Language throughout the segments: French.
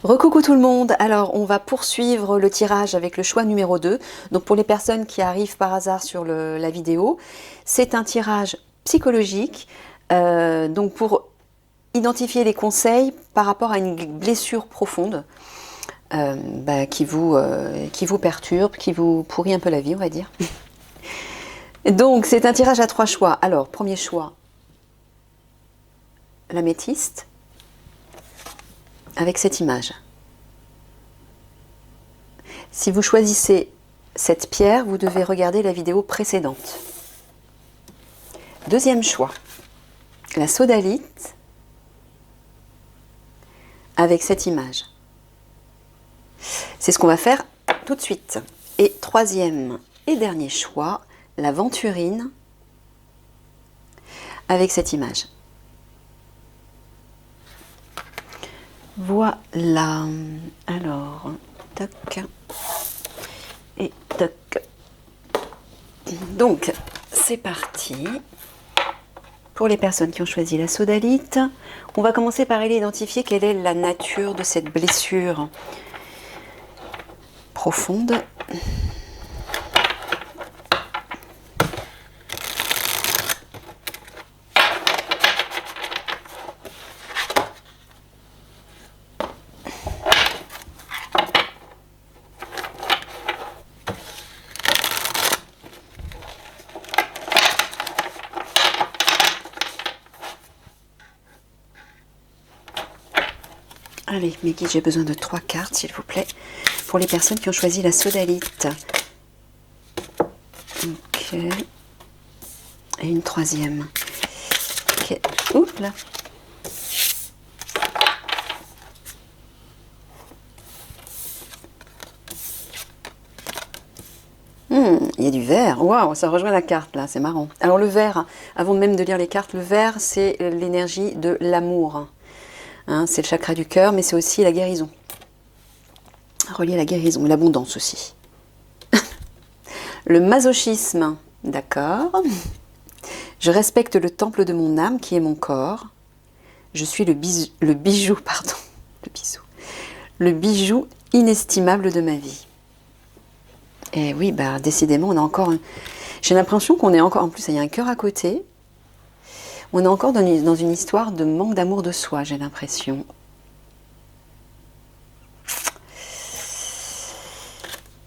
Recoucou tout le monde, alors on va poursuivre le tirage avec le choix numéro 2. Donc pour les personnes qui arrivent par hasard sur la vidéo, c'est un tirage psychologique, donc pour identifier les conseils par rapport à une blessure profonde qui vous perturbe, qui vous pourrit un peu la vie, on va dire. Donc c'est un tirage à 3 choix. Alors premier choix, l'améthyste, avec cette image. Si vous choisissez cette pierre, vous devez regarder la vidéo précédente. Deuxième choix, la sodalite, avec cette image. C'est ce qu'on va faire tout de suite. Et troisième et dernier choix, la venturine, avec cette image. Voilà. Alors, toc. Et toc. Donc, c'est parti. Pour les personnes qui ont choisi la sodalite, on va commencer par aller identifier quelle est la nature de cette blessure profonde. Allez, mes guides, j'ai besoin de 3 cartes, s'il vous plaît, pour les personnes qui ont choisi la sodalite. Ok. Et une troisième. Ok. Oups là. Il y a du vert. Waouh, ça rejoint la carte là, c'est marrant. Alors le vert, avant même de lire les cartes, le vert, c'est l'énergie de l'amour. Hein, c'est le chakra du cœur, mais c'est aussi la guérison. Relié à la guérison et l'abondance aussi. Le masochisme, d'accord. Je respecte le temple de mon âme qui est mon corps. Je suis le bijou, pardon, le bijou inestimable de ma vie. Et oui, bah décidément, on a encore. J'ai l'impression qu'on est encore. En plus, il y a un cœur à côté. On est encore dans une histoire de manque d'amour de soi, j'ai l'impression.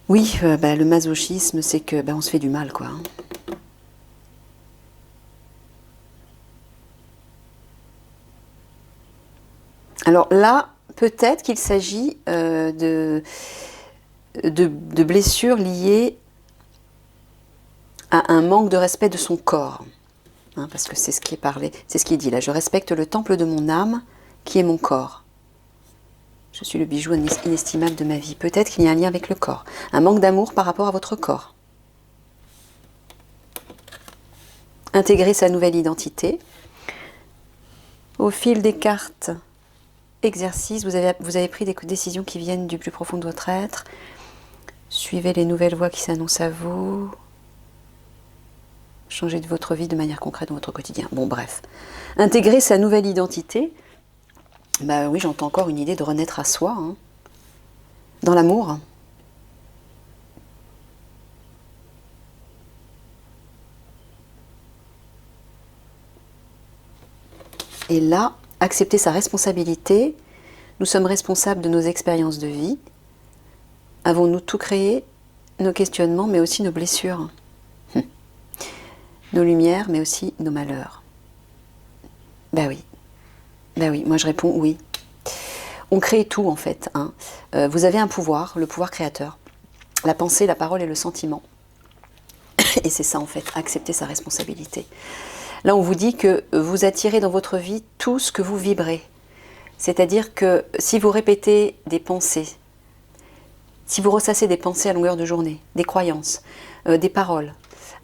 Oui, le masochisme, c'est que on se fait du mal, quoi. Alors là, peut-être qu'il s'agit de blessures liées à un manque de respect de son corps. Hein, parce que c'est ce qui est parlé, c'est ce qui est dit là. Je respecte le temple de mon âme, qui est mon corps. Je suis le bijou inestimable de ma vie. Peut-être qu'il y a un lien avec le corps. Un manque d'amour par rapport à votre corps. Intégrer sa nouvelle identité. Au fil des cartes, exercice, vous avez pris des décisions qui viennent du plus profond de votre être. Suivez les nouvelles voies qui s'annoncent à vous. Changez de votre vie de manière concrète dans votre quotidien. Bon, bref. Intégrer sa nouvelle identité. Bah oui, j'entends encore une idée de renaître à soi. Hein. Dans l'amour. Et là, accepter sa responsabilité. Nous sommes responsables de nos expériences de vie. Avons-nous tout créé? Nos questionnements, mais aussi nos blessures. Nos lumières, mais aussi nos malheurs. Ben oui, moi je réponds oui. On crée tout en fait. Hein. Vous avez un pouvoir, le pouvoir créateur. La pensée, la parole et le sentiment. Et c'est ça en fait, accepter sa responsabilité. Là on vous dit que vous attirez dans votre vie tout ce que vous vibrez. C'est-à-dire que si vous répétez des pensées, si vous ressassez des pensées à longueur de journée, des croyances, des paroles,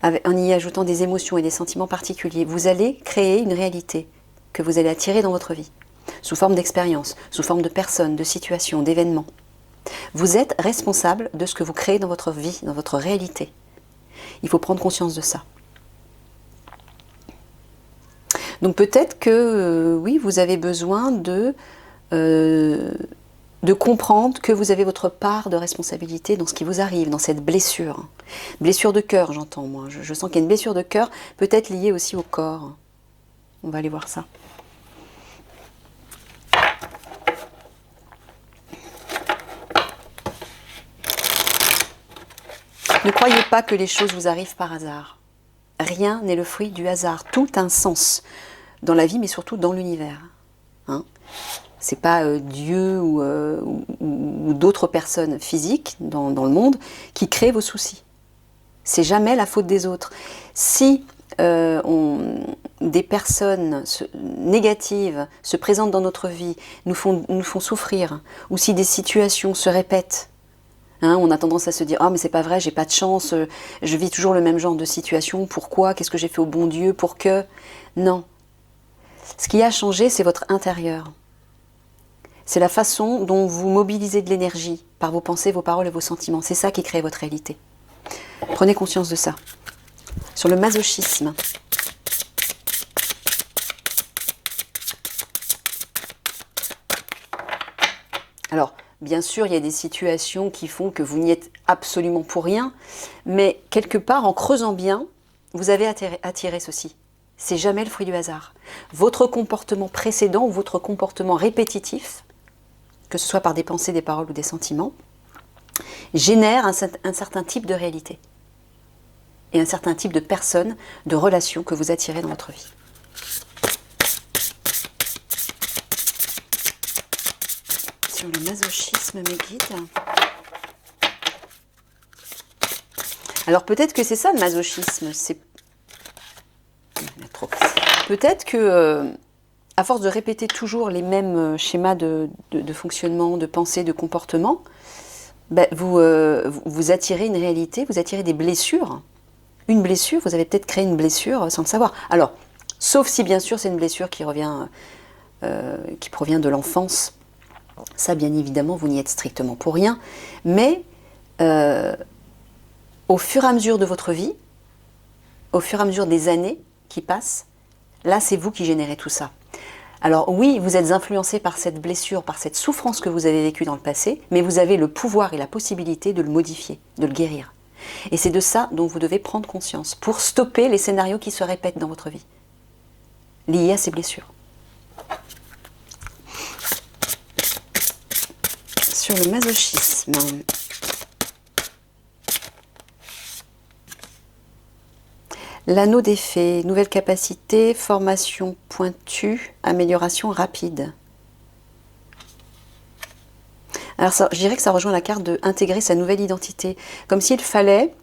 en y ajoutant des émotions et des sentiments particuliers, vous allez créer une réalité que vous allez attirer dans votre vie, sous forme d'expériences, sous forme de personnes, de situations, d'événements. Vous êtes responsable de ce que vous créez dans votre vie, dans votre réalité. Il faut prendre conscience de ça. Donc peut-être que, oui, vous avez besoin de de comprendre que vous avez votre part de responsabilité dans ce qui vous arrive, dans cette blessure. Blessure de cœur, j'entends moi. Je sens qu'il y a une blessure de cœur, peut-être liée aussi au corps. On va aller voir ça. Ne croyez pas que les choses vous arrivent par hasard. Rien n'est le fruit du hasard. Tout a un sens dans la vie, mais surtout dans l'univers. Hein, c'est pas Dieu ou d'autres personnes physiques dans le monde qui créent vos soucis. C'est jamais la faute des autres. Si des personnes négatives se présentent dans notre vie, nous font souffrir, ou si des situations se répètent, hein, on a tendance à se dire « Ah, mais c'est pas vrai, j'ai pas de chance, je vis toujours le même genre de situation, pourquoi? Qu'est-ce que j'ai fait au bon Dieu? Pour que… » Non. Ce qui a changé, c'est votre intérieur. C'est la façon dont vous mobilisez de l'énergie par vos pensées, vos paroles et vos sentiments. C'est ça qui crée votre réalité. Prenez conscience de ça. Sur le masochisme. Alors, bien sûr, il y a des situations qui font que vous n'y êtes absolument pour rien, mais quelque part, en creusant bien, vous avez attiré ceci. C'est jamais le fruit du hasard. Votre comportement précédent ou votre comportement répétitif, que ce soit par des pensées, des paroles ou des sentiments, génère un certain type de réalité et un certain type de personnes, de relations que vous attirez dans votre vie. Sur le masochisme, mes guides. Alors peut-être que c'est ça le masochisme, c'est peut-être que à force de répéter toujours les mêmes schémas de fonctionnement, de pensée, de comportement, ben vous attirez une réalité, vous attirez des blessures. Une blessure, vous avez peut-être créé une blessure sans le savoir. Alors, sauf si bien sûr c'est une blessure qui provient de l'enfance. Ça, bien évidemment, vous n'y êtes strictement pour rien. Mais au fur et à mesure de votre vie, au fur et à mesure des années qui passent, là, c'est vous qui générez tout ça. Alors oui, vous êtes influencé par cette blessure, par cette souffrance que vous avez vécue dans le passé, mais vous avez le pouvoir et la possibilité de le modifier, de le guérir. Et c'est de ça dont vous devez prendre conscience pour stopper les scénarios qui se répètent dans votre vie, liés à ces blessures. Sur le masochisme. L'anneau des fées, nouvelle capacité, formation pointue, amélioration rapide. Alors ça, je dirais que ça rejoint la carte de intégrer sa nouvelle identité. Comme s'il fallait,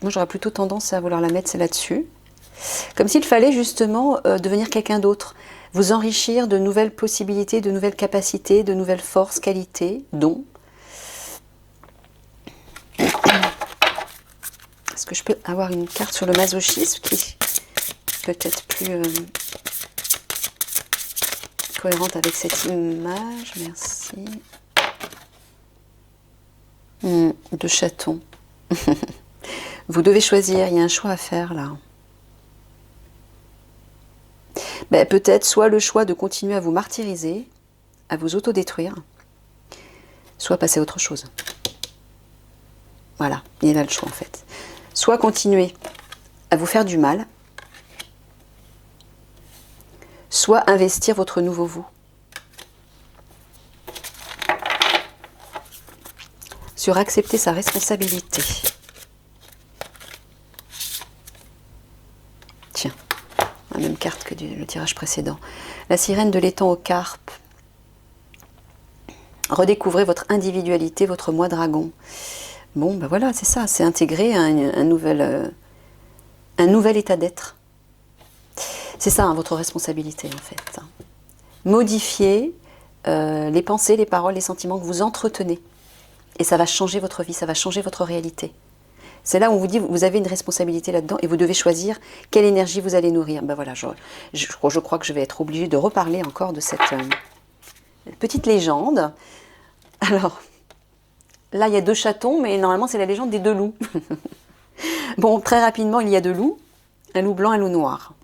moi j'aurais plutôt tendance à vouloir la mettre celle là-dessus, comme s'il fallait justement devenir quelqu'un d'autre, vous enrichir de nouvelles possibilités, de nouvelles capacités, de nouvelles forces, qualités, dons. Est-ce que je peux avoir une carte sur le masochisme qui peut être plus cohérente avec cette image? Merci. De chaton. Vous devez choisir, il y a un choix à faire là. Ben, peut-être soit le choix de continuer à vous martyriser, à vous autodétruire, soit passer à autre chose. Voilà, il y a là le choix en fait. Soit continuer à vous faire du mal, soit investir votre nouveau vous. Sur accepter sa responsabilité. Tiens, la même carte que le tirage précédent. La sirène de l'étang aux carpes. Redécouvrez votre individualité, votre moi dragon. Bon, ben voilà, c'est ça, c'est intégrer un nouvel état d'être. C'est ça, hein, votre responsabilité, en fait. Modifier les pensées, les paroles, les sentiments que vous entretenez. Et ça va changer votre vie, ça va changer votre réalité. C'est là où on vous dit, vous avez une responsabilité là-dedans et vous devez choisir quelle énergie vous allez nourrir. Ben voilà, je crois que je vais être obligée de reparler encore de cette petite légende. Alors, là, il y a 2 chatons, mais normalement, c'est la légende des 2 loups. Bon, très rapidement, il y a 2 loups, un loup blanc et un loup noir.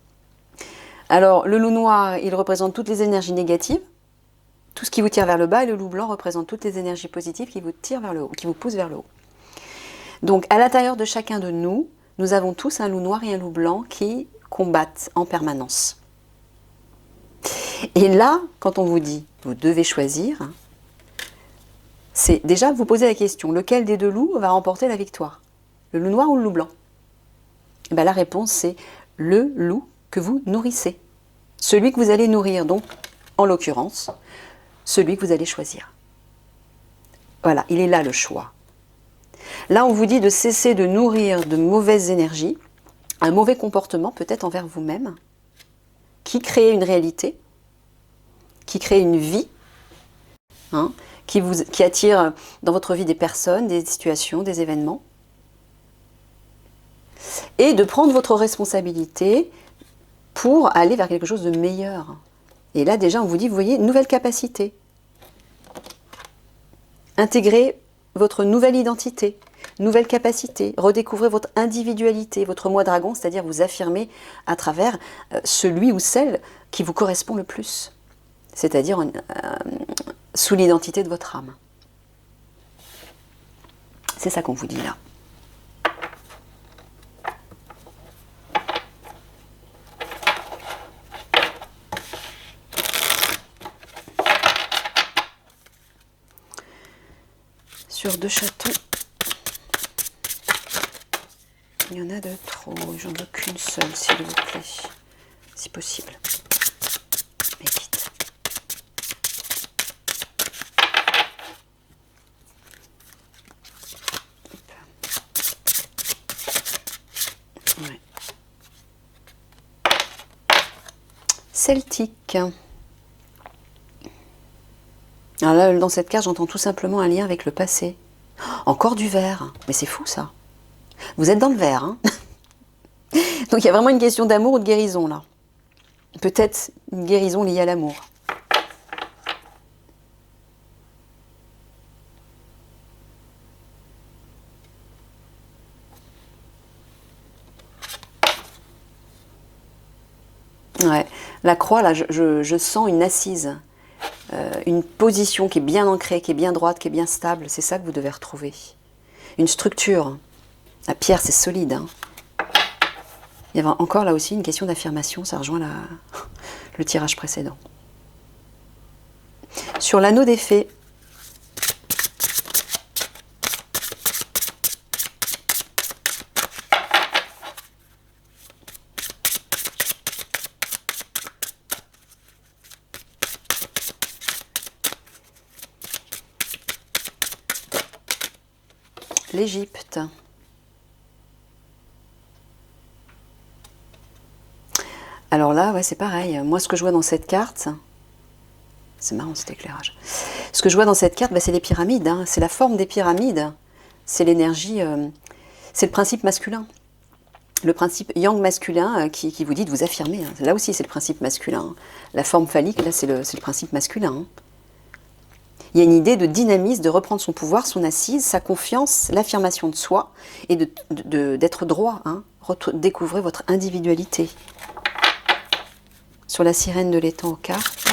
Alors, le loup noir, il représente toutes les énergies négatives, tout ce qui vous tire vers le bas, et le loup blanc représente toutes les énergies positives qui vous tirent vers le haut, qui vous poussent vers le haut. Donc à l'intérieur de chacun de nous, nous avons tous un loup noir et un loup blanc qui combattent en permanence. Et là, quand on vous dit, vous devez choisir, c'est déjà vous poser la question, lequel des deux loups va remporter la victoire? Le loup noir ou le loup blanc? Et bien, la réponse, c'est le loup que vous nourrissez. Celui que vous allez nourrir, donc, en l'occurrence, celui que vous allez choisir. Voilà, il est là le choix. Là, on vous dit de cesser de nourrir de mauvaises énergies, un mauvais comportement peut-être envers vous-même, qui crée une réalité, qui crée une vie, hein, qui attire dans votre vie des personnes, des situations, des événements, et de prendre votre responsabilité pour aller vers quelque chose de meilleur. Et là déjà on vous dit, vous voyez, nouvelle capacité. Intégrez votre nouvelle identité, nouvelle capacité, redécouvrez votre individualité, votre moi dragon, c'est-à-dire vous affirmer à travers celui ou celle qui vous correspond le plus, c'est-à-dire sous l'identité de votre âme. C'est ça qu'on vous dit là. Sur 2 chatons, il y en a de trop, j'en veux qu'une seule s'il vous plaît, si possible. Mais vite. Ouais. Celtique. Alors là, dans cette carte, j'entends tout simplement un lien avec le passé. Encore du vert. Mais c'est fou, ça. Vous êtes dans le vert, hein. Donc il y a vraiment une question d'amour ou de guérison, là. Peut-être une guérison liée à l'amour. Ouais. La croix, là, je sens une assise. Une position qui est bien ancrée, qui est bien droite, qui est bien stable, c'est ça que vous devez retrouver. Une structure. La pierre, c'est solide. Hein. Il y a encore là aussi une question d'affirmation, ça rejoint le tirage précédent. Sur l'anneau des fées, l'Égypte. Alors là, ouais, c'est pareil. Moi, ce que je vois dans cette carte, c'est marrant cet éclairage. Ce que je vois dans cette carte, bah, c'est les pyramides. Hein. C'est la forme des pyramides. C'est l'énergie, c'est le principe masculin. Le principe yang masculin qui vous dit de vous affirmer. Hein. Là aussi, c'est le principe masculin. Hein. La forme phallique, là, c'est le principe masculin. Hein. Il y a une idée de dynamisme, de reprendre son pouvoir, son assise, sa confiance, l'affirmation de soi et d'être droit. Hein. Découvrez votre individualité. Sur la sirène de l'étang aux cartes,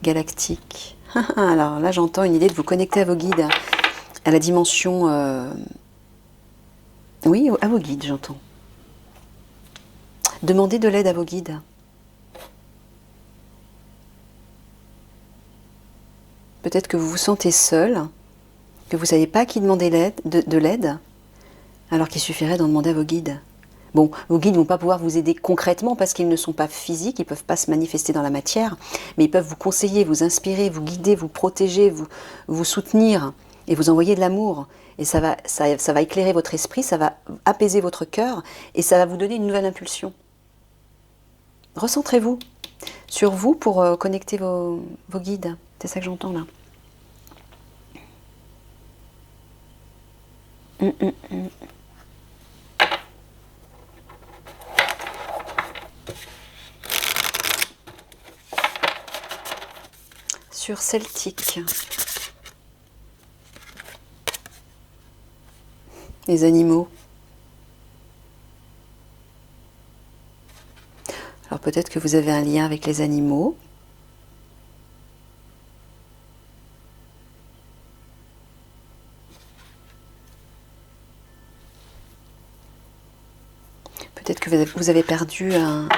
galactique. Alors là, j'entends une idée de vous connecter à vos guides, à la dimension... Oui, à vos guides, j'entends. Demandez de l'aide à vos guides. Peut-être que vous vous sentez seul, que vous ne savez pas à qui demander de l'aide, alors qu'il suffirait d'en demander à vos guides. Bon, vos guides ne vont pas pouvoir vous aider concrètement parce qu'ils ne sont pas physiques, ils ne peuvent pas se manifester dans la matière, mais ils peuvent vous conseiller, vous inspirer, vous guider, vous protéger, vous soutenir et vous envoyer de l'amour. Et ça va éclairer votre esprit, ça va apaiser votre cœur et ça va vous donner une nouvelle impulsion. Recentrez-vous sur vous pour connecter vos guides. C'est ça que j'entends là. Sur celtique. Les animaux. Alors peut-être que vous avez un lien avec les animaux. Peut-être que vous avez perdu un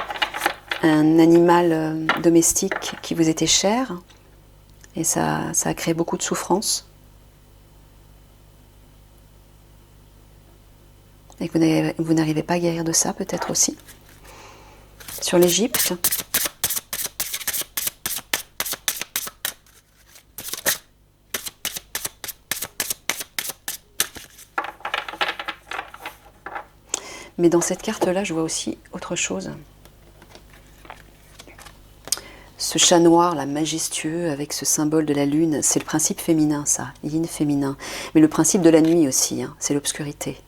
animal domestique qui vous était cher et ça a créé beaucoup de souffrance. Et que vous n'arrivez pas à guérir de ça, peut-être aussi. Sur l'Égypte. Mais dans cette carte-là, je vois aussi autre chose. Ce chat noir, là, majestueux, avec ce symbole de la lune, c'est le principe féminin, ça, yin féminin. Mais le principe de la nuit aussi, hein, c'est l'obscurité.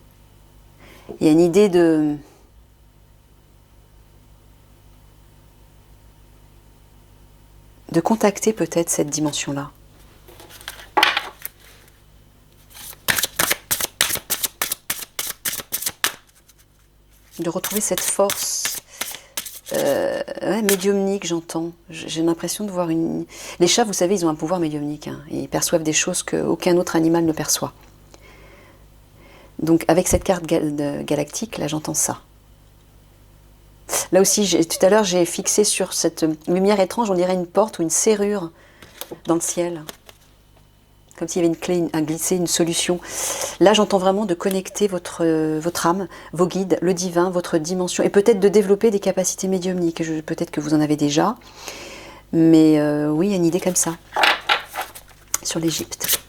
Il y a une idée de contacter peut-être cette dimension-là. De retrouver cette force médiumnique, j'entends. J'ai l'impression de voir une... Les chats, vous savez, ils ont un pouvoir médiumnique. Hein. Ils perçoivent des choses qu'aucun autre animal ne perçoit. Donc avec cette carte galactique, là j'entends ça. Là aussi, tout à l'heure j'ai fixé sur cette lumière étrange, on dirait une porte ou une serrure dans le ciel. Comme s'il y avait une clé à glisser, une solution. Là j'entends vraiment de connecter votre âme, vos guides, le divin, votre dimension, et peut-être de développer des capacités médiumniques. Peut-être que vous en avez déjà, mais oui, il y a une idée comme ça, sur l'Égypte.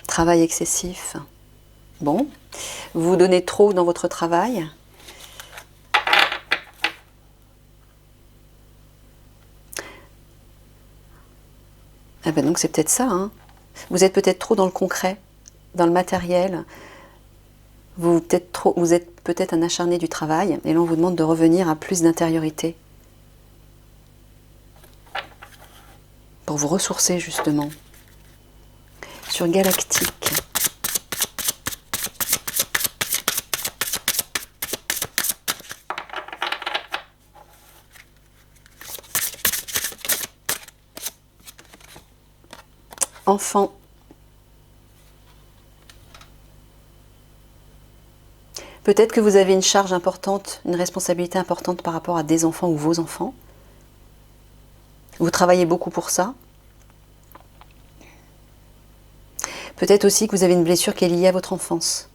Travail excessif. Bon, vous vous donnez trop dans votre travail. Ah ben donc c'est peut-être ça. Hein. Vous êtes peut-être trop dans le concret, dans le matériel. Vous êtes peut-être un acharné du travail. Et là on vous demande de revenir à plus d'intériorité. Pour vous ressourcer justement. Sur Galactique. Enfant. Peut-être que vous avez une charge importante, une responsabilité importante par rapport à des enfants ou vos enfants. Vous travaillez beaucoup pour ça. Peut-être aussi que vous avez une blessure qui est liée à votre enfance.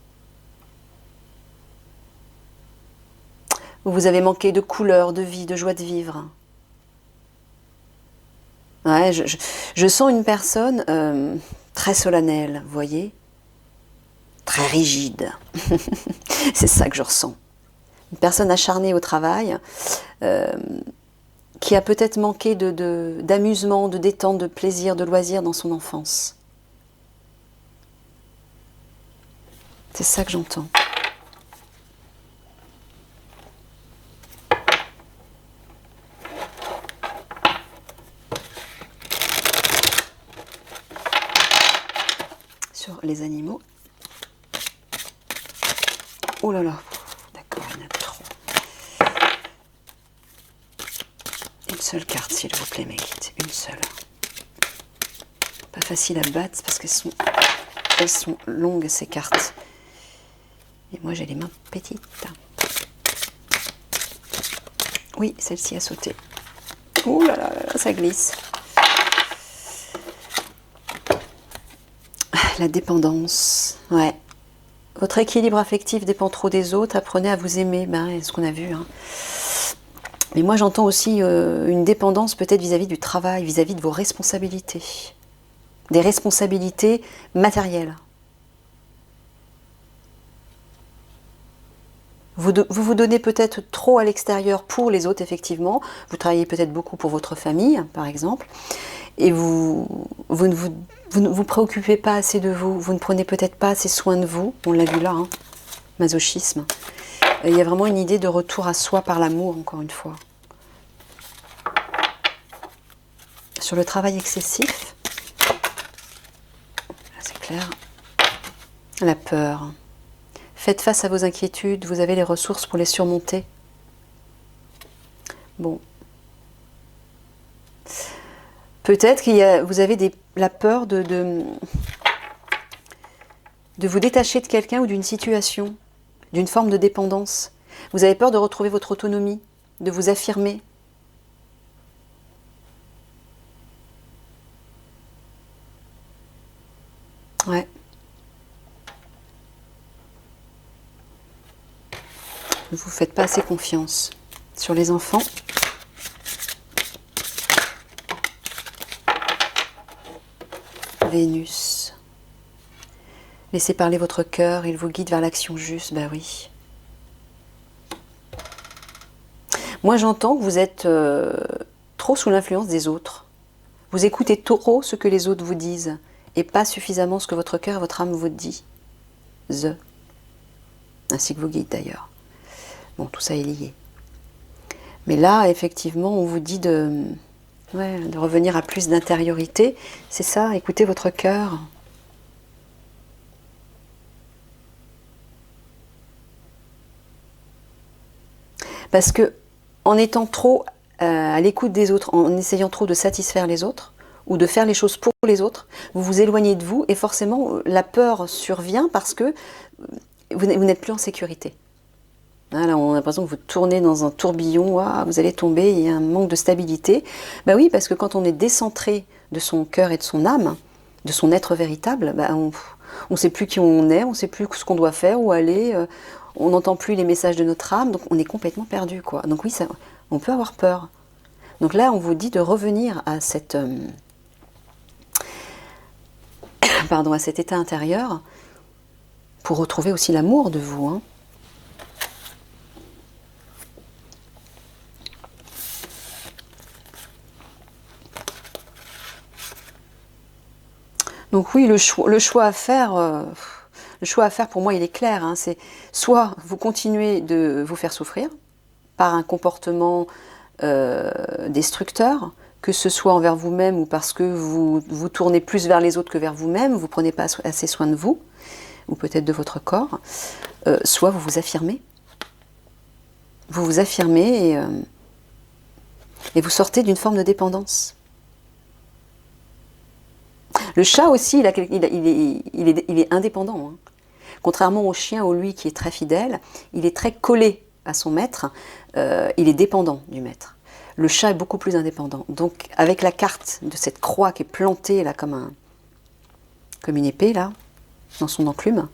Où vous avez manqué de couleur, de vie, de joie de vivre. Ouais, je sens une personne très solennelle, vous voyez, très rigide. C'est ça que je ressens. Une personne acharnée au travail, qui a peut-être manqué d'amusement, de détente, de plaisir, de loisir dans son enfance. C'est ça que j'entends. Sur les animaux. Oh là là, d'accord, il y en a trop. Une seule carte, s'il vous plaît, mes guides, une seule. Pas facile à battre parce qu'elles sont longues, ces cartes. Et moi, j'ai les mains petites. Oui, celle-ci a sauté. Oh là là, ça glisse. La dépendance, ouais. Votre équilibre affectif dépend trop des autres, apprenez à vous aimer, c'est ce qu'on a vu. Hein. Mais moi j'entends aussi une dépendance peut-être vis-à-vis du travail, vis-à-vis de vos responsabilités. Des responsabilités matérielles. Vous vous donnez peut-être trop à l'extérieur pour les autres, effectivement. Vous travaillez peut-être beaucoup pour votre famille, par exemple. Et vous ne vous préoccupez pas assez de vous. Vous ne prenez peut-être pas assez soin de vous. On l'a vu là, hein, masochisme. Il y a vraiment une idée de retour à soi par l'amour, encore une fois. Sur le travail excessif, c'est clair. La peur. Faites face à vos inquiétudes, vous avez les ressources pour les surmonter. Bon, Peut-être vous avez la peur de vous détacher de quelqu'un ou d'une situation, d'une forme de dépendance. Vous avez peur de retrouver votre autonomie, de vous affirmer. Ouais. Ne vous faites pas assez confiance. Sur les enfants. Vénus. Laissez parler votre cœur, il vous guide vers l'action juste, bah oui. Moi j'entends que vous êtes trop sous l'influence des autres. Vous écoutez trop ce que les autres vous disent et pas suffisamment ce que votre cœur et votre âme vous disent. Ainsi que vos guides d'ailleurs. Bon, tout ça est lié. Mais là, effectivement, on vous dit de revenir à plus d'intériorité. C'est ça, écoutez votre cœur. Parce que en étant trop à l'écoute des autres, en essayant trop de satisfaire les autres, ou de faire les choses pour les autres, vous vous éloignez de vous et forcément la peur survient parce que vous n'êtes plus en sécurité. Là, on a l'impression que vous tournez dans un tourbillon, vous allez tomber, il y a un manque de stabilité. Ben oui, parce que quand on est décentré de son cœur et de son âme, de son être véritable, on ne sait plus qui on est, on ne sait plus ce qu'on doit faire, où aller, on n'entend plus les messages de notre âme, donc on est complètement perdu, quoi. Donc oui, on peut avoir peur. Donc là, on vous dit de revenir à cette, à cet état intérieur pour retrouver aussi l'amour de vous, hein. Donc oui, le choix à faire pour moi, il est clair, hein. C'est soit vous continuez de vous faire souffrir par un comportement destructeur, que ce soit envers vous-même ou parce que vous tournez plus vers les autres que vers vous-même, vous ne prenez pas assez soin de vous, ou peut-être de votre corps, soit vous vous affirmez. Vous vous affirmez et vous sortez d'une forme de dépendance. Le chat aussi, il est indépendant, hein. Contrairement au chien, au lui qui est très fidèle, il est très collé à son maître, il est dépendant du maître. Le chat est beaucoup plus indépendant. Donc avec la carte de cette croix qui est plantée là comme une épée là, dans son enclume,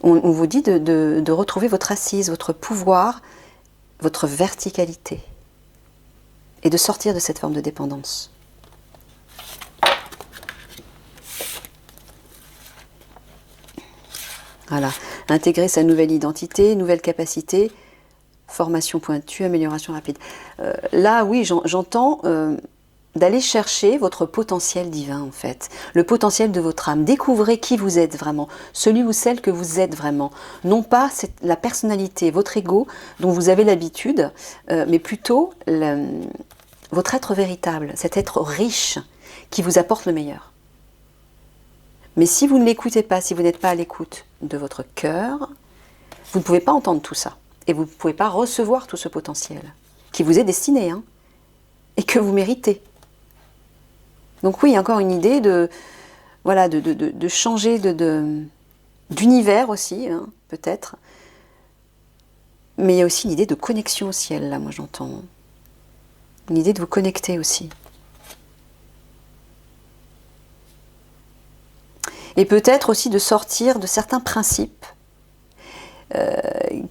on vous dit de retrouver votre assise, votre pouvoir, votre verticalité et de sortir de cette forme de dépendance. Voilà, intégrer sa nouvelle identité, nouvelle capacité, formation pointue, amélioration rapide. Là, oui, j'entends d'aller chercher votre potentiel divin, en fait. Le potentiel de votre âme. Découvrez qui vous êtes vraiment, celui ou celle que vous êtes vraiment. Non pas la personnalité, votre ego dont vous avez l'habitude, mais plutôt votre être véritable, cet être riche qui vous apporte le meilleur. Mais si vous ne l'écoutez pas, si vous n'êtes pas à l'écoute de votre cœur, vous ne pouvez pas entendre tout ça. Et vous ne pouvez pas recevoir tout ce potentiel qui vous est destiné, hein, et que vous méritez. Donc oui, encore une idée de changer d'univers aussi, hein, peut-être. Mais il y a aussi une idée de connexion au ciel, là, moi j'entends. Une idée de vous connecter aussi. Et peut-être aussi de sortir de certains principes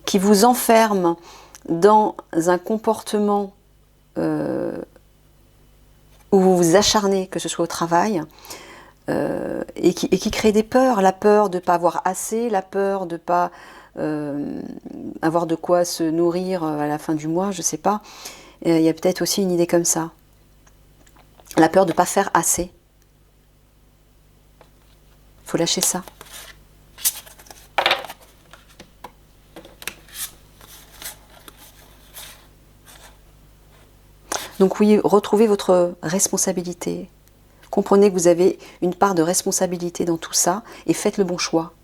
qui vous enferment dans un comportement où vous vous acharnez, que ce soit au travail, et qui crée des peurs. La peur de ne pas avoir assez, la peur de ne pas avoir de quoi se nourrir à la fin du mois, je ne sais pas. Il y a peut-être aussi une idée comme ça. La peur de ne pas faire assez. Il faut lâcher ça. Donc oui, retrouvez votre responsabilité. Comprenez que vous avez une part de responsabilité dans tout ça et faites le bon choix.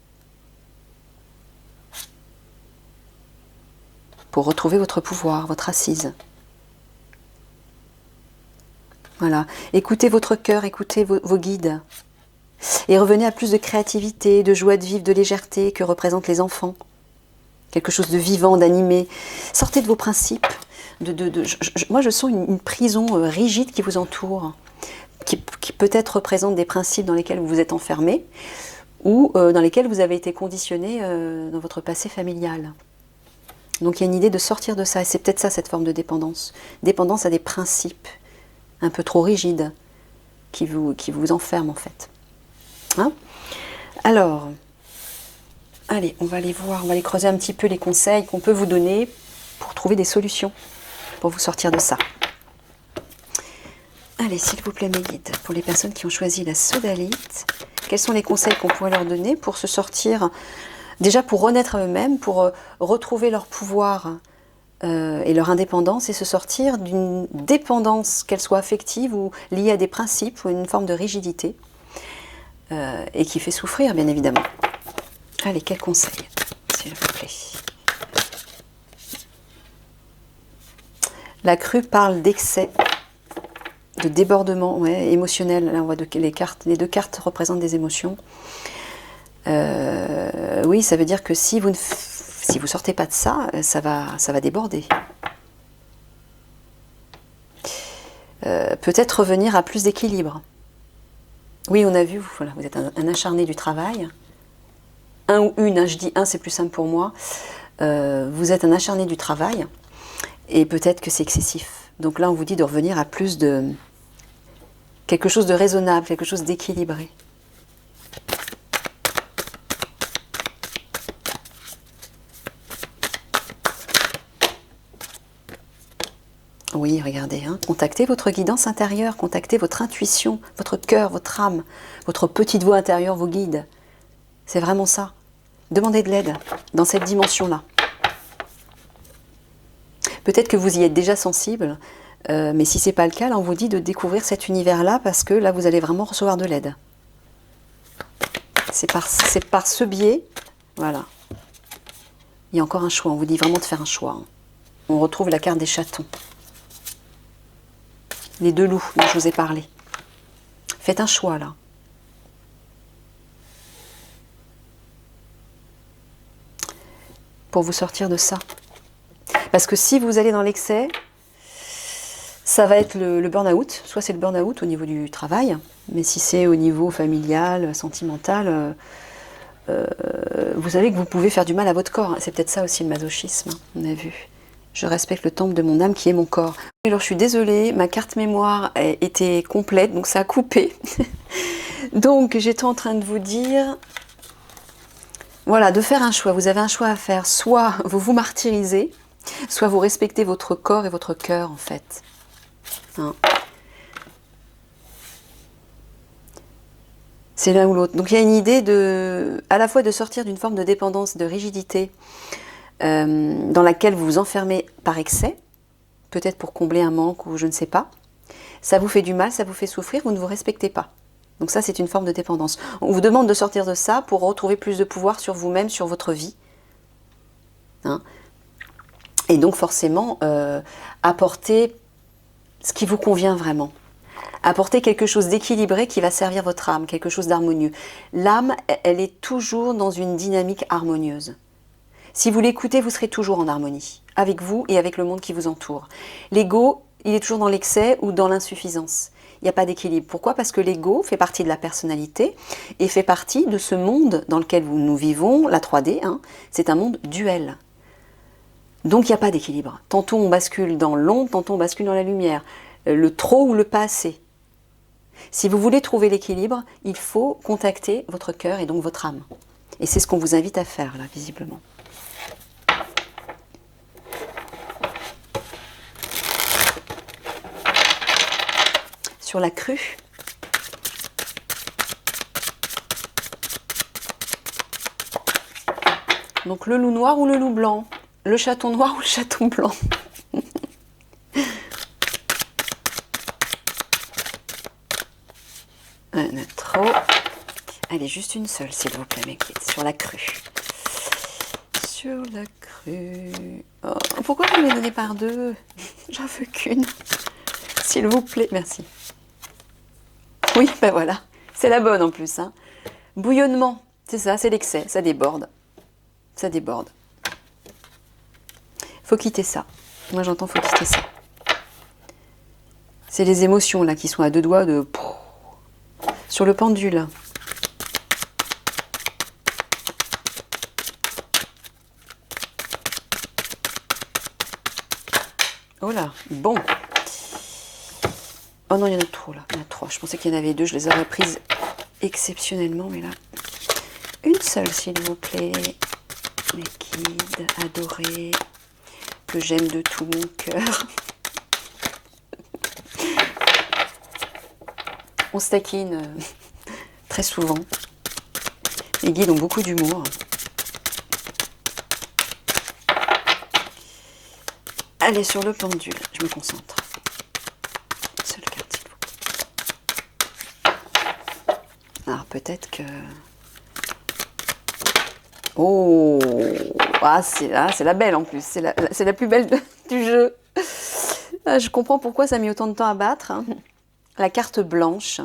Pour retrouver votre pouvoir, votre assise. Voilà. Écoutez votre cœur, écoutez vos guides. Et revenez à plus de créativité, de joie de vivre, de légèreté que représentent les enfants. Quelque chose de vivant, d'animé. Sortez de vos principes. Moi, je sens une prison rigide qui vous entoure, qui peut-être représente des principes dans lesquels vous vous êtes enfermé ou dans lesquels vous avez été conditionné dans votre passé familial. Donc il y a une idée de sortir de ça, et c'est peut-être ça cette forme de dépendance. Dépendance à des principes un peu trop rigides qui vous enferment en fait. Hein? Alors, allez, on va aller voir, on va aller creuser un petit peu les conseils qu'on peut vous donner pour trouver des solutions pour vous sortir de ça. Allez, s'il vous plaît, mes guides, pour les personnes qui ont choisi la sodalite, quels sont les conseils qu'on pourrait leur donner pour se sortir, déjà pour renaître à eux-mêmes, pour retrouver leur pouvoir et leur indépendance et se sortir d'une dépendance, qu'elle soit affective ou liée à des principes ou une forme de rigidité et qui fait souffrir, bien évidemment. Allez, quels conseils, s'il vous plaît? La crue parle d'excès, de débordement émotionnel. Là, on voit les deux cartes représentent des émotions. Oui, ça veut dire que si vous sortez pas de ça, ça va déborder. Peut-être revenir à plus d'équilibre. Oui, on a vu, voilà, vous êtes un acharné du travail. Un ou une, hein, je dis un, c'est plus simple pour moi. Vous êtes un acharné du travail et peut-être que c'est excessif. Donc là, on vous dit de revenir à plus de quelque chose de raisonnable, quelque chose d'équilibré. Oui, regardez, hein, contactez votre guidance intérieure, contactez votre intuition, votre cœur, votre âme, votre petite voix intérieure, vos guides. C'est vraiment ça. Demandez de l'aide dans cette dimension-là. Peut-être que vous y êtes déjà sensible, mais si ce n'est pas le cas, là, on vous dit de découvrir cet univers-là parce que là, vous allez vraiment recevoir de l'aide. C'est par ce biais, voilà. Il y a encore un choix, on vous dit vraiment de faire un choix. On retrouve la carte des chatons. Les deux loups dont je vous ai parlé. Faites un choix, là. Pour vous sortir de ça. Parce que si vous allez dans l'excès, ça va être le burn-out. Soit c'est le burn-out au niveau du travail, mais si c'est au niveau familial, sentimental, vous savez que vous pouvez faire du mal à votre corps. C'est peut-être ça aussi le masochisme, hein, on a vu. Je respecte le temple de mon âme qui est mon corps. Alors je suis désolée, ma carte mémoire était complète, donc ça a coupé. Donc j'étais en train de vous dire, voilà, de faire un choix. Vous avez un choix à faire. Soit vous vous martyrisez, soit vous respectez votre corps et votre cœur en fait. Hein. C'est l'un ou l'autre. Donc il y a une idée à la fois de sortir d'une forme de dépendance, de rigidité, dans laquelle vous vous enfermez par excès, peut-être pour combler un manque ou je ne sais pas. Ça vous fait du mal, ça vous fait souffrir, vous ne vous respectez pas. Donc ça, c'est une forme de dépendance. On vous demande de sortir de ça pour retrouver plus de pouvoir sur vous-même, sur votre vie. Hein? Et donc forcément, apporter ce qui vous convient vraiment. Apporter quelque chose d'équilibré qui va servir votre âme, quelque chose d'harmonieux. L'âme, elle est toujours dans une dynamique harmonieuse. Si vous l'écoutez, vous serez toujours en harmonie, avec vous et avec le monde qui vous entoure. L'ego, il est toujours dans l'excès ou dans l'insuffisance. Il n'y a pas d'équilibre. Pourquoi? Parce que l'ego fait partie de la personnalité et fait partie de ce monde dans lequel nous vivons, la 3D, hein, c'est un monde duel. Donc il n'y a pas d'équilibre. Tantôt on bascule dans l'ombre, tantôt on bascule dans la lumière. Le trop ou le pas assez. Si vous voulez trouver l'équilibre, il faut contacter votre cœur et donc votre âme. Et c'est ce qu'on vous invite à faire là, visiblement. Sur la crue. Donc le loup noir ou le loup blanc, le chaton noir ou le chaton blanc. Un trop. Allez, juste une seule, s'il vous plaît, mes kids, sur la crue. Sur la crue. Oh, pourquoi vous me les donnez par deux? J'en veux qu'une. S'il vous plaît, merci. Oui, ben voilà. C'est la bonne en plus. Hein. Bouillonnement, c'est ça, c'est l'excès, ça déborde. Ça déborde. Faut quitter ça. Moi j'entends faut quitter ça. C'est les émotions là qui sont à deux doigts de... Sur le pendule. Oh là, bon. Oh non, il y en a trop là. Il y en a trois. Je pensais qu'il y en avait deux. Je les aurais prises exceptionnellement, mais là... Une seule, s'il vous plaît. Mes guides adorés, que j'aime de tout mon cœur. On se taquine très souvent. Les guides ont beaucoup d'humour. Allez, sur le pendule, je me concentre. Seule carte, s'il vous plaît. Alors, peut-être que... Oh, ah, c'est la belle en plus. C'est la plus belle du jeu. Ah, je comprends pourquoi ça a mis autant de temps à battre. Hein. La carte blanche,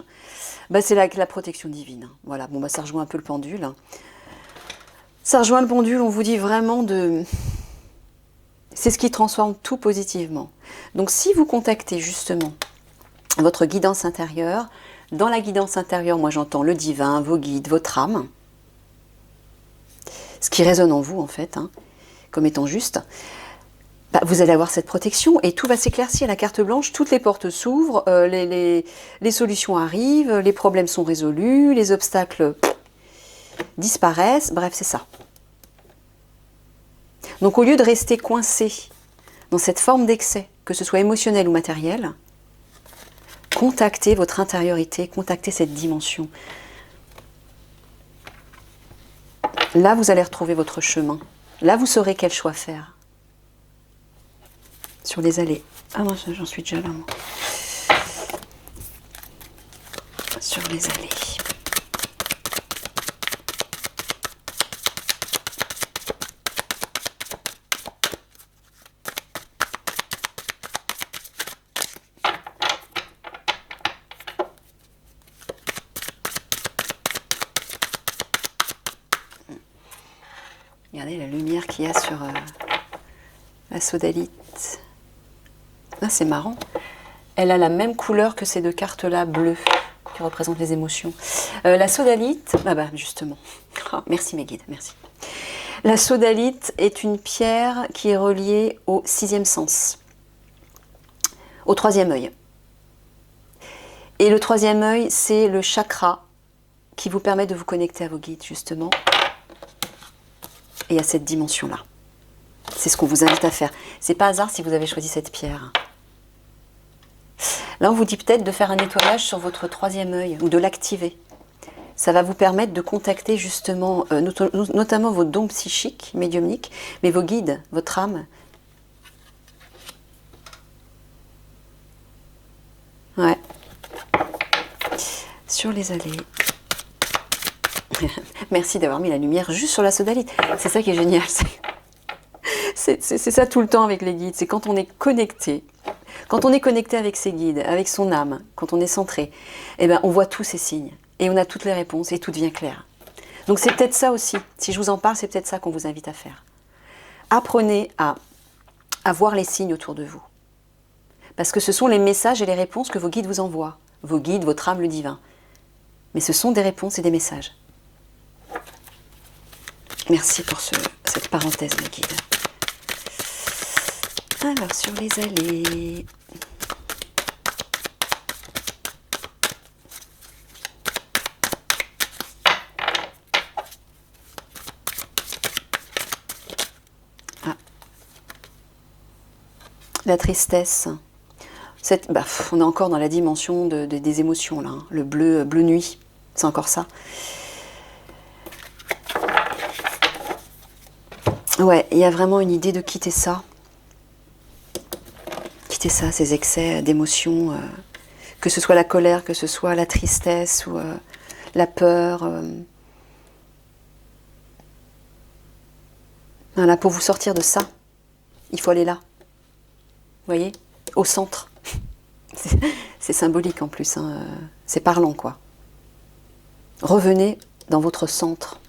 bah, c'est la protection divine. Voilà, bon, bah, ça rejoint un peu le pendule. Ça rejoint le pendule, on vous dit vraiment de... C'est ce qui transforme tout positivement. Donc si vous contactez justement votre guidance intérieure, dans la guidance intérieure, moi j'entends le divin, vos guides, votre âme, ce qui résonne en vous en fait, hein, comme étant juste, bah, vous allez avoir cette protection et tout va s'éclaircir. La carte blanche, toutes les portes s'ouvrent, les solutions arrivent, les problèmes sont résolus, les obstacles disparaissent, bref c'est ça. Donc au lieu de rester coincé dans cette forme d'excès, que ce soit émotionnel ou matériel, contactez votre intériorité, contactez cette dimension. Là, vous allez retrouver votre chemin. Là, vous saurez quel choix faire. Sur les allées. Ah, moi, j'en suis déjà là, moi. Sur les allées. Regardez la lumière qu'il y a sur la sodalite. Ah, c'est marrant. Elle a la même couleur que ces deux cartes-là, bleues, qui représentent les émotions. La sodalite, ah bah justement. Oh, merci mes guides, merci. La sodalite est une pierre qui est reliée au 6e sens, au 3e œil. Et le 3e œil, c'est le chakra qui vous permet de vous connecter à vos guides, justement. Et à cette dimension-là. C'est ce qu'on vous invite à faire. C'est pas hasard si vous avez choisi cette pierre. Là, on vous dit peut-être de faire un nettoyage sur votre 3e œil ou de l'activer. Ça va vous permettre de contacter justement, notamment vos dons psychiques, médiumniques, mais vos guides, votre âme. Ouais. Sur les allées. Merci d'avoir mis la lumière juste sur la sodalite. C'est ça qui est génial. C'est ça tout le temps avec les guides. C'est quand on est connecté. Quand on est connecté avec ses guides, avec son âme, quand on est centré, eh ben, on voit tous ces signes. Et on a toutes les réponses et tout devient clair. Donc c'est peut-être ça aussi. Si je vous en parle, c'est peut-être ça qu'on vous invite à faire. Apprenez à voir les signes autour de vous. Parce que ce sont les messages et les réponses que vos guides vous envoient. Vos guides, votre âme, le divin. Mais ce sont des réponses et des messages. Merci pour cette parenthèse, mes guides. Alors, sur les allées... Ah. La tristesse. On est encore dans la dimension des émotions, là. Hein. Le bleu nuit, c'est encore ça. Ouais, il y a vraiment une idée de quitter ça. Quitter ça, ces excès d'émotions, que ce soit la colère, que ce soit la tristesse ou la peur. Voilà, pour vous sortir de ça, il faut aller là. Vous voyez ? Au centre. C'est symbolique en plus, hein. C'est parlant quoi. Revenez dans votre centre.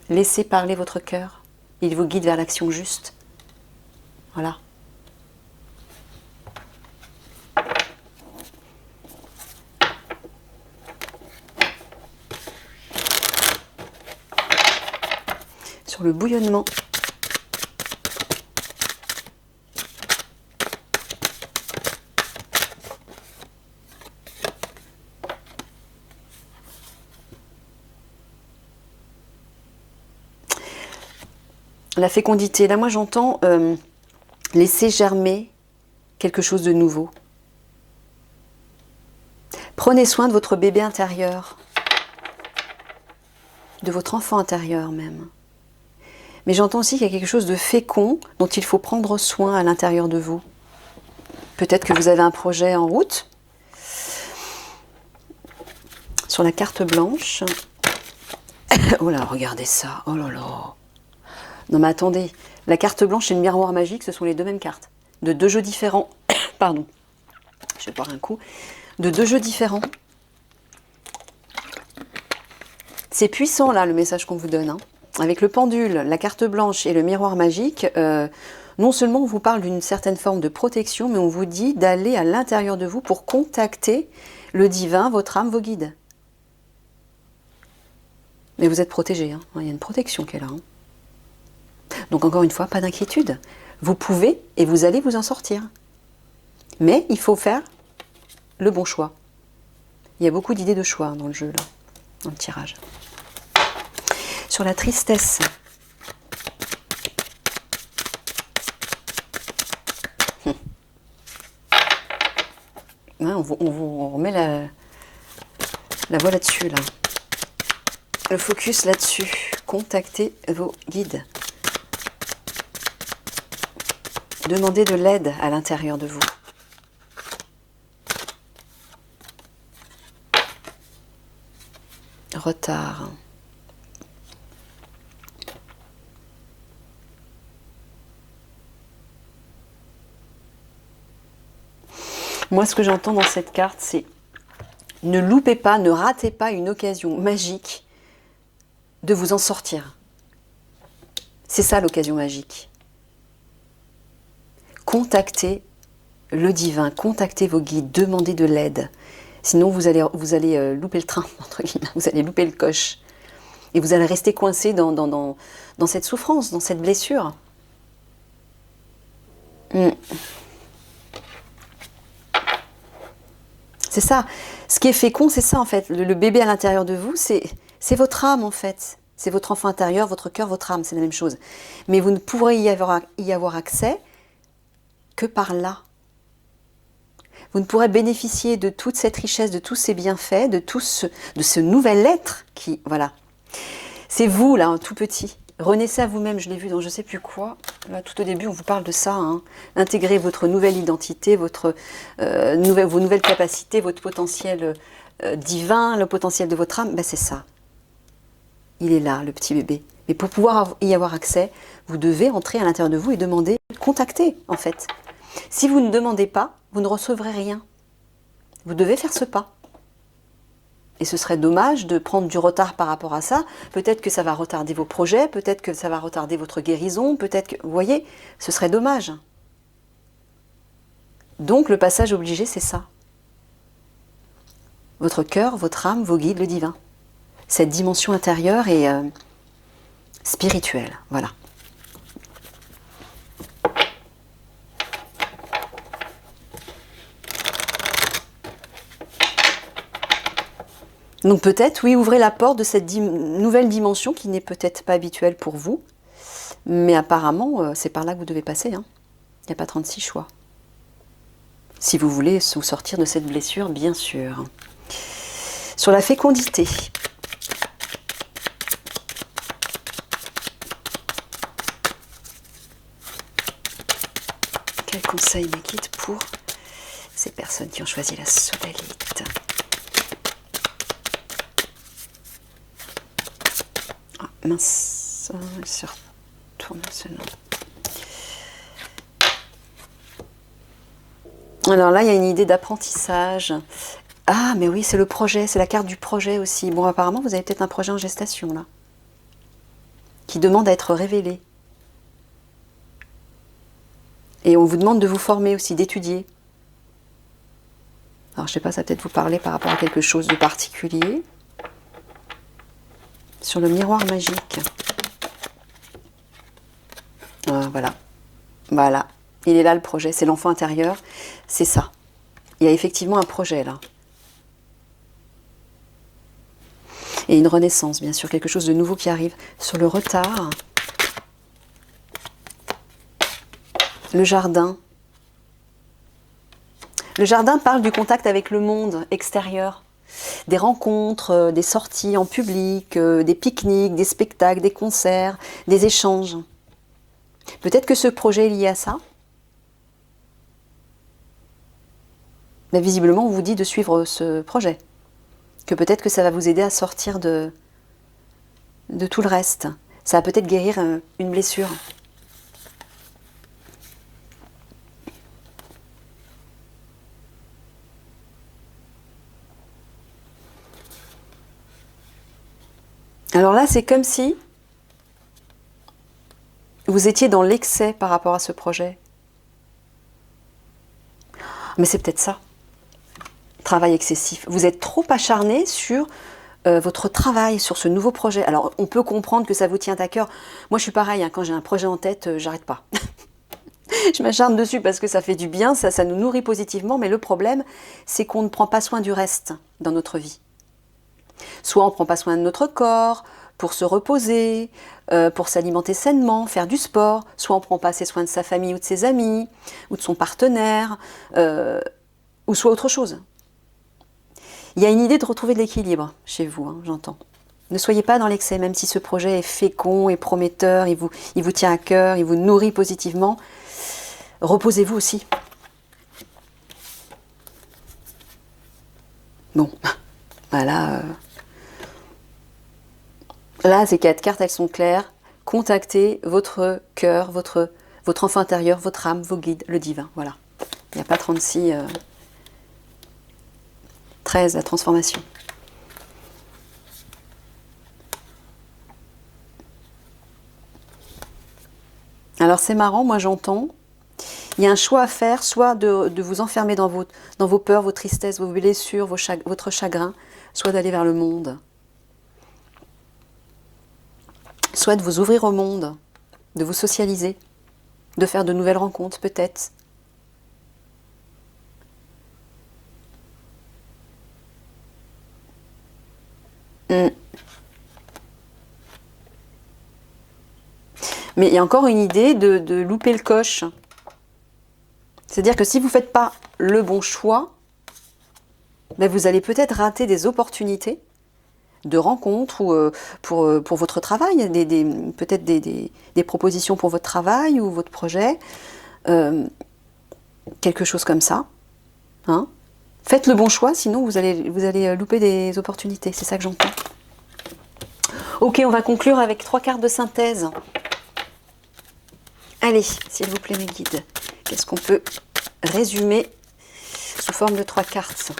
Laissez parler votre cœur. Il vous guide vers l'action juste. Voilà. Sur le bouillonnement. La fécondité, là moi j'entends laisser germer quelque chose de nouveau. Prenez soin de votre bébé intérieur, de votre enfant intérieur même. Mais j'entends aussi qu'il y a quelque chose de fécond dont il faut prendre soin à l'intérieur de vous. Peut-être que vous avez un projet en route. Sur la carte blanche. Oh là, regardez ça, oh là là. Non mais attendez, la carte blanche et le miroir magique, ce sont les deux mêmes cartes. De deux jeux différents. Pardon, je vais boire un coup. De deux jeux différents. C'est puissant là le message qu'on vous donne. Hein. Avec le pendule, la carte blanche et le miroir magique, non seulement on vous parle d'une certaine forme de protection, mais on vous dit d'aller à l'intérieur de vous pour contacter le divin, votre âme, vos guides. Mais vous êtes protégé, hein. Il y a une protection qui est là. Hein. Donc encore une fois, pas d'inquiétude. Vous pouvez et vous allez vous en sortir. Mais il faut faire le bon choix. Il y a beaucoup d'idées de choix dans le jeu, là, dans le tirage. Sur la tristesse. Ouais, on vous remet la voix là-dessus, là. Le focus là-dessus. Contactez vos guides. Demandez de l'aide à l'intérieur de vous. Retard. Moi, ce que j'entends dans cette carte, c'est ne loupez pas, ne ratez pas une occasion magique de vous en sortir. C'est ça l'occasion magique. Contactez le divin, contactez vos guides, demandez de l'aide. Sinon, vous allez louper le train, entre guillemets, vous allez louper le coche. Et vous allez rester coincé dans cette souffrance, dans cette blessure. C'est ça. Ce qui est fécond, c'est ça en fait. Le bébé à l'intérieur de vous, c'est votre âme en fait. C'est votre enfant intérieur, votre cœur, votre âme, c'est la même chose. Mais vous ne pourrez y avoir accès que par là. Vous ne pourrez bénéficier de toute cette richesse, de tous ces bienfaits, de ce nouvel être qui, voilà. C'est vous là, tout petit. Renaissez à vous-même, je l'ai vu dans je ne sais plus quoi. Là, tout au début, on vous parle de ça. Hein. Intégrez votre nouvelle identité, vos nouvelles capacités, votre potentiel divin, le potentiel de votre âme. Ben, c'est ça. Il est là, le petit bébé. Mais pour pouvoir y avoir accès, vous devez entrer à l'intérieur de vous et demander, contacter en fait. Si vous ne demandez pas, vous ne recevrez rien. Vous devez faire ce pas. Et ce serait dommage de prendre du retard par rapport à ça. Peut-être que ça va retarder vos projets, peut-être que ça va retarder votre guérison, peut-être que... Vous voyez, ce serait dommage. Donc le passage obligé, c'est ça. Votre cœur, votre âme, vos guides, le divin. Cette dimension intérieure et spirituelle, voilà. Donc peut-être, oui, ouvrez la porte de cette nouvelle dimension qui n'est peut-être pas habituelle pour vous, mais apparemment, c'est par là que vous devez passer. Hein. Il n'y a pas 36 choix. Si vous voulez vous sortir de cette blessure, bien sûr. Sur la fécondité. Quel conseil mes guides pour ces personnes qui ont choisi la sodalite? Ah, mince, il se retourne seulement. Alors là, il y a une idée d'apprentissage. Ah, mais oui, c'est le projet, c'est la carte du projet aussi. Bon, apparemment, vous avez peut-être un projet en gestation, là, qui demande à être révélé. Et on vous demande de vous former aussi, d'étudier. Alors, je sais pas, ça va peut-être vous parler par rapport à quelque chose de particulier. Sur le miroir magique. Ah, voilà. Voilà. Il est là, le projet. C'est l'enfant intérieur. C'est ça. Il y a effectivement un projet, là. Et une renaissance, bien sûr. Quelque chose de nouveau qui arrive. Sur le retard. Le jardin. Le jardin parle du contact avec le monde extérieur. Des rencontres, des sorties en public, des pique-niques, des spectacles, des concerts, des échanges. Peut-être que ce projet est lié à ça. Mais visiblement, on vous dit de suivre ce projet. Que peut-être que ça va vous aider à sortir de tout le reste. Ça va peut-être guérir une blessure. Alors là, c'est comme si vous étiez dans l'excès par rapport à ce projet. Mais c'est peut-être ça. Travail excessif. Vous êtes trop acharné sur votre travail, sur ce nouveau projet. Alors, on peut comprendre que ça vous tient à cœur. Moi, je suis pareil, hein, quand j'ai un projet en tête, j'arrête pas. Je m'acharne dessus parce que ça fait du bien, ça nous nourrit positivement, mais le problème, c'est qu'on ne prend pas soin du reste dans notre vie. Soit on ne prend pas soin de notre corps, pour se reposer, pour s'alimenter sainement, faire du sport, soit on ne prend pas assez soin de sa famille ou de ses amis, ou de son partenaire, ou soit autre chose. Il y a une idée de retrouver de l'équilibre chez vous, hein, j'entends. Ne soyez pas dans l'excès, même si ce projet est fécond et prometteur, il vous tient à cœur, il vous nourrit positivement. Reposez-vous aussi. Bon, voilà. Là, ces 4 cartes, elles sont claires. Contactez votre cœur, votre enfant intérieur, votre âme, vos guides, le divin. Voilà. Il n'y a pas 36, 13, la transformation. Alors c'est marrant, moi j'entends. Il y a un choix à faire, soit de vous enfermer dans vos peurs, vos tristesses, vos blessures, votre chagrin, soit d'aller vers le monde. Soit de vous ouvrir au monde, de vous socialiser, de faire de nouvelles rencontres peut-être. Mais il y a encore une idée de louper le coche. C'est-à-dire que si vous ne faites pas le bon choix, ben vous allez peut-être rater des opportunités de rencontres ou pour votre travail, peut-être des propositions pour votre travail ou votre projet, quelque chose comme ça. Hein. Faites le bon choix, sinon vous allez louper des opportunités, c'est ça que j'entends. Ok, on va conclure avec 3 cartes de synthèse. Allez, s'il vous plaît mes guides, qu'est-ce qu'on peut résumer sous forme de 3 cartes ?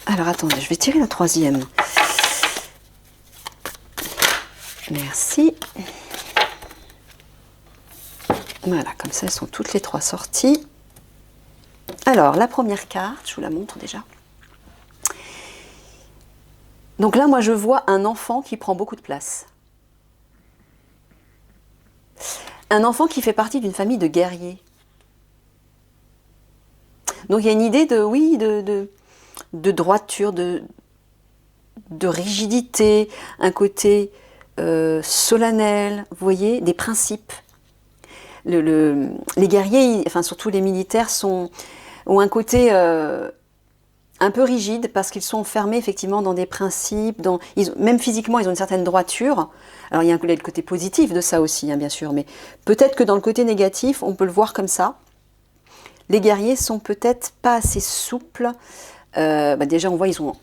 Alors attendez, je vais tirer la 3e. Merci. Voilà, comme ça elles sont toutes les 3 sorties. Alors, la première carte, je vous la montre déjà. Donc là, moi, je vois un enfant qui prend beaucoup de place. Un enfant qui fait partie d'une famille de guerriers. Donc il y a une idée de droiture, de rigidité, un côté solennel, vous voyez, des principes. Les guerriers, enfin surtout les militaires, ont un côté un peu rigide parce qu'ils sont enfermés effectivement dans des principes, même physiquement ils ont une certaine droiture. Alors il y a le côté positif de ça aussi, hein, bien sûr, mais peut-être que dans le côté négatif, on peut le voir comme ça. Les guerriers sont peut-être pas assez souples. Déjà on voit ils sont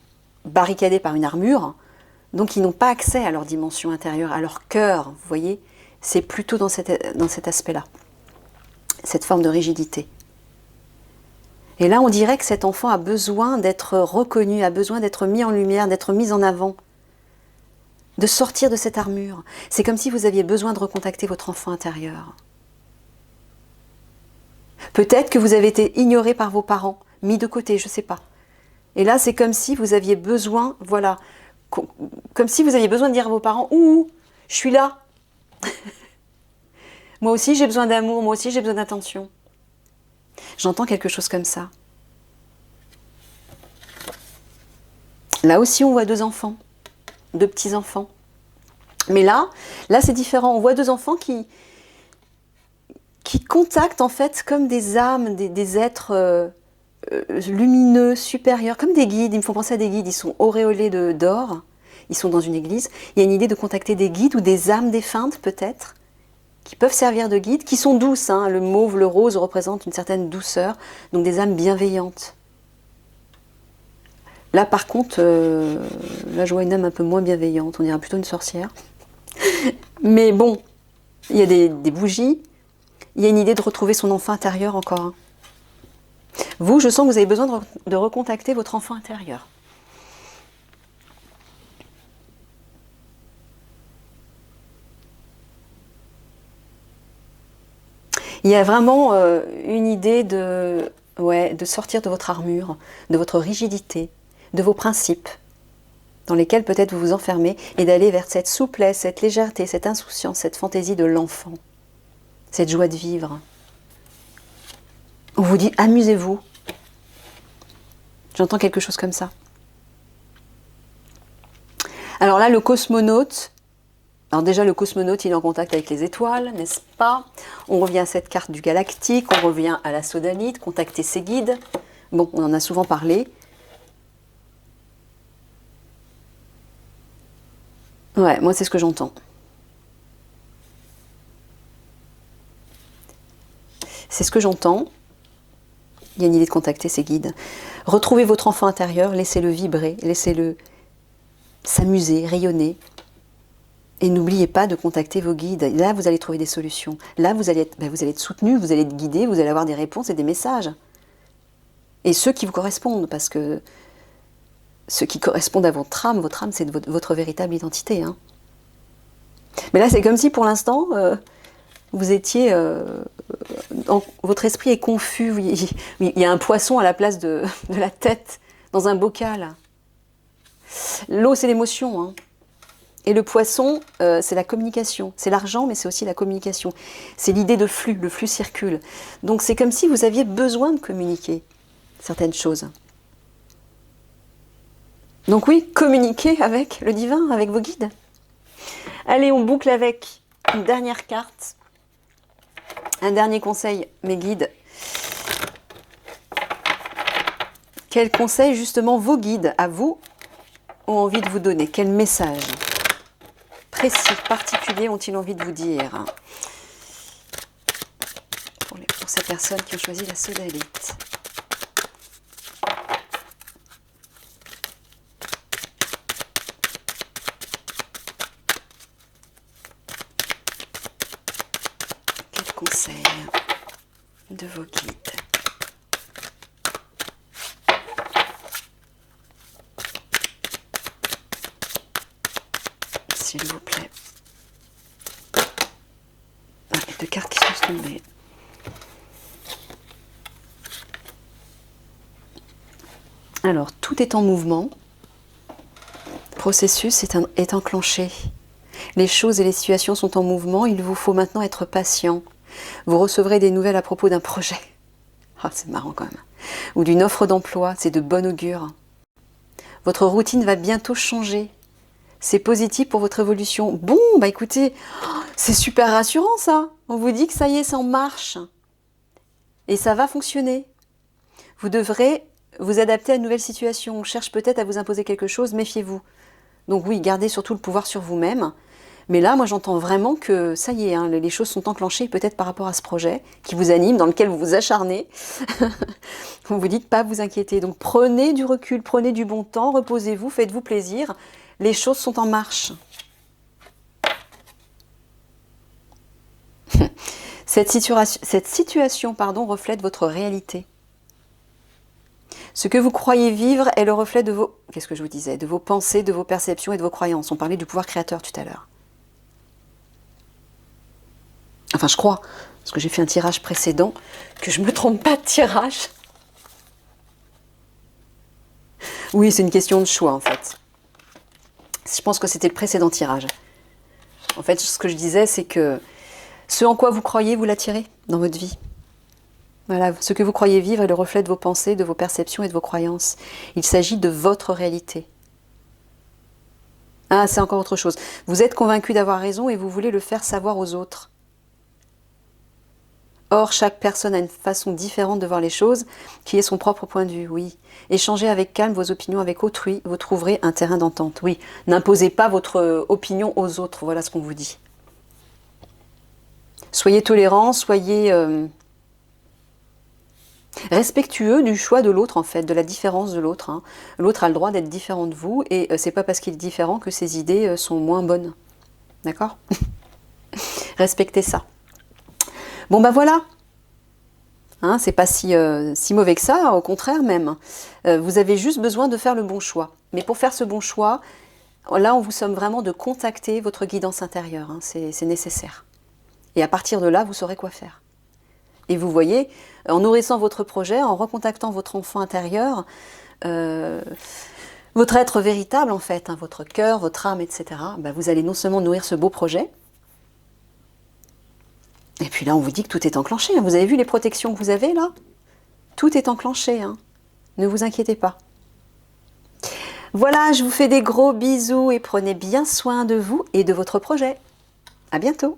barricadés par une armure, Donc ils n'ont pas accès à leur dimension intérieure, à leur cœur, vous voyez. C'est plutôt dans cet aspect-là, cette forme de rigidité. Et là, on dirait que cet enfant a besoin d'être reconnu, a besoin d'être mis en lumière, d'être mis en avant, de sortir de cette armure. C'est comme si vous aviez besoin de recontacter votre enfant intérieur. Peut-être que vous avez été ignoré par vos parents, mis de côté, je ne sais pas. Et là, c'est comme si vous aviez besoin, voilà, comme si vous aviez besoin de dire à vos parents, « Ouh, je suis là. Moi aussi, j'ai besoin d'amour, moi aussi, j'ai besoin d'attention. » J'entends quelque chose comme ça. Là aussi, on voit 2 enfants, 2 petits-enfants. Mais là c'est différent. On voit 2 enfants qui contactent en fait comme des âmes, des êtres lumineux, supérieurs, comme des guides. Ils me font penser à des guides, ils sont auréolés d'or. Ils sont dans une église. Il y a une idée de contacter des guides ou des âmes défuntes peut-être, qui peuvent servir de guides, qui sont douces. Hein. Le mauve, le rose représentent une certaine douceur, donc des âmes bienveillantes. Là par contre, là je vois une âme un peu moins bienveillante, on dirait plutôt une sorcière. Mais bon, il y a des bougies, il y a une idée de retrouver son enfant intérieur encore. Hein. Vous, je sens que vous avez besoin de recontacter votre enfant intérieur. Il y a vraiment une idée de sortir de votre armure, de votre rigidité, de vos principes, dans lesquels peut-être vous vous enfermez, et d'aller vers cette souplesse, cette légèreté, cette insouciance, cette fantaisie de l'enfant, cette joie de vivre. On vous dit, amusez-vous. J'entends quelque chose comme ça. Alors là, le cosmonaute, alors déjà le cosmonaute, il est en contact avec les étoiles, n'est-ce pas? On revient à cette carte du galactique, on revient à la sodalite, contacter ses guides. Bon, on en a souvent parlé. Ouais, moi c'est ce que j'entends. C'est ce que j'entends. Il y a une idée de contacter ses guides. Retrouvez votre enfant intérieur, laissez-le vibrer, laissez-le s'amuser, rayonner. Et n'oubliez pas de contacter vos guides. Là, vous allez trouver des solutions. Là, vous allez être soutenu, vous allez être guidé, vous allez avoir des réponses et des messages. Et ceux qui vous correspondent, parce que ceux qui correspondent à votre âme c'est votre véritable identité. Hein. Mais là, c'est comme si pour l'instant, vous étiez... votre esprit est confus. Il y a un poisson à la place de la tête, dans un bocal. L'eau, c'est l'émotion. Hein. Et le poisson, c'est la communication. C'est l'argent, mais c'est aussi la communication. C'est l'idée de flux, le flux circule. Donc c'est comme si vous aviez besoin de communiquer certaines choses. Donc oui, communiquez avec le divin, avec vos guides. Allez, on boucle avec une dernière carte. Un dernier conseil, mes guides. Quel conseil, justement, vos guides, à vous, ont envie de vous donner? Quel message précis, particulier ont-ils envie de vous dire pour ces personnes qui ont choisi la sodalite? Quel conseil de vos guides? S'il vous plaît. Ah, il y a 2 cartes qui sont tombées. Alors, tout est en mouvement. Le processus est enclenché. Les choses et les situations sont en mouvement. Il vous faut maintenant être patient. Vous recevrez des nouvelles à propos d'un projet. Ah, c'est marrant quand même. Ou d'une offre d'emploi. C'est de bon augure. Votre routine va bientôt changer. C'est positif pour votre évolution. Bon, bah écoutez, c'est super rassurant ça. On vous dit que ça y est, c'est en marche. Et ça va fonctionner. Vous devrez vous adapter à une nouvelle situation. On cherche peut-être à vous imposer quelque chose, méfiez-vous. Donc oui, gardez surtout le pouvoir sur vous-même. Mais là, moi j'entends vraiment que ça y est, hein, les choses sont enclenchées peut-être par rapport à ce projet qui vous anime, dans lequel vous vous acharnez. Vous vous dites pas vous inquiéter. Donc prenez du recul, prenez du bon temps, reposez-vous, faites-vous plaisir. Les choses sont en marche. Cette situation, reflète votre réalité. Ce que vous croyez vivre est le reflet de vos... Qu'est-ce que je vous disais? De vos pensées, de vos perceptions et de vos croyances. On parlait du pouvoir créateur tout à l'heure. Enfin, je crois, parce que j'ai fait un tirage précédent, que je ne me trompe pas de tirage. Oui, c'est une question de choix, en fait. Je pense que c'était le précédent tirage. En fait, ce que je disais, c'est que ce en quoi vous croyez, vous l'attirez dans votre vie. Voilà, ce que vous croyez vivre est le reflet de vos pensées, de vos perceptions et de vos croyances. Il s'agit de votre réalité. Ah, c'est encore autre chose. Vous êtes convaincu d'avoir raison et vous voulez le faire savoir aux autres. Or, chaque personne a une façon différente de voir les choses, qui est son propre point de vue, oui. Échangez avec calme vos opinions avec autrui, vous trouverez un terrain d'entente, oui. N'imposez pas votre opinion aux autres, voilà ce qu'on vous dit. Soyez tolérants, soyez respectueux du choix de l'autre, en fait, de la différence de l'autre. Hein. L'autre a le droit d'être différent de vous, et c'est pas parce qu'il est différent que ses idées sont moins bonnes. D'accord? Respectez ça. Bon ben voilà, hein, c'est pas si mauvais que ça, au contraire même. Vous avez juste besoin de faire le bon choix. Mais pour faire ce bon choix, là on vous somme vraiment de contacter votre guidance intérieure, hein, c'est nécessaire. Et à partir de là, vous saurez quoi faire. Et vous voyez, en nourrissant votre projet, en recontactant votre enfant intérieur, votre être véritable en fait, hein, votre cœur, votre âme, etc., ben, vous allez non seulement nourrir ce beau projet, et puis là, on vous dit que tout est enclenché. Hein. Vous avez vu les protections que vous avez là? Tout est enclenché. Hein. Ne vous inquiétez pas. Voilà, je vous fais des gros bisous et prenez bien soin de vous et de votre projet. À bientôt.